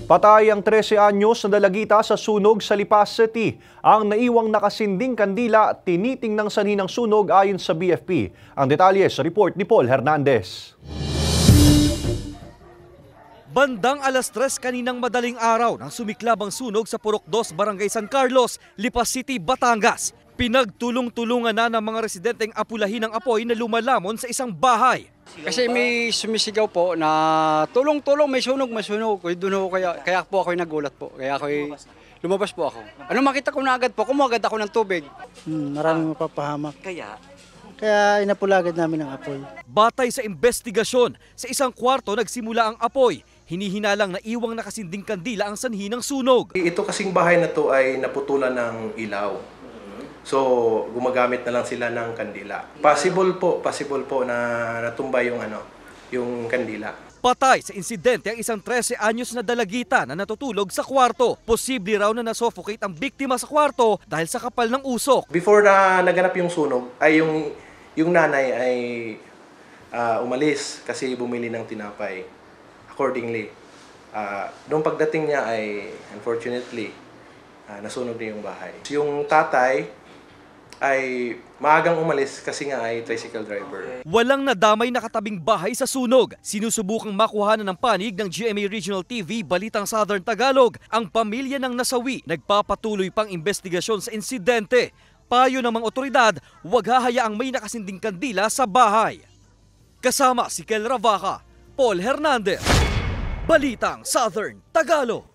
Patay ang 13 anyos na dalagita sa sunog sa Lipas City. Ang naiwang nakasinding kandila tinitingnang sanhi ng sunog ayon sa BFP. Ang detalye sa report ni Paul Hernandez. Bandang alas 3 kaninang madaling araw nang sumiklab ang sunog sa Purok 2, Barangay San Carlos, Lipas City, Batangas. Pinagtulong-tulungan na ng mga residenteng apulahin ng apoy na lumalamon sa isang bahay. Kasi may sumisigaw po na tulong-tulong, may sunog. Doon ako kaya po ako nagulat po. Kaya ako lumabas po ako. Ano makita ko na agad po, kumuha agad ako ng tubig. Maraming mapapahamak. Kaya Inapula agad namin ang apoy. Batay sa investigasyon, sa isang kwarto nagsimula ang apoy. Hinihinalang na iwang nakasinding kandila ang sanhi ng sunog. Ito kasing bahay na to ay naputulan ng ilaw. So, gumagamit na lang sila ng kandila. Possible po na natumba yung kandila. Patay sa insidente ang isang 13 anyos na dalagita na natutulog sa kwarto. Posible raw na nasuffocate ang biktima sa kwarto dahil sa kapal ng usok. Before na naganap yung sunog, ay yung nanay ay umalis kasi bumili ng tinapay. Accordingly, nung pagdating niya ay unfortunately nasunog na yung bahay. Yung tatay ay maagang umalis kasi nga ay tricycle driver. Walang nadamay na katabing bahay sa sunog. Sinusubukang makuhanan ng panig ng GMA Regional TV Balitang Southern Tagalog. Ang pamilya ng nasawi nagpapatuloy pang investigasyon sa insidente. Payo ng mga otoridad, huwag hahayaang may nakasinding kandila sa bahay. Kasama si Kel Ravaca, Paul Hernandez, Balitang Southern Tagalog.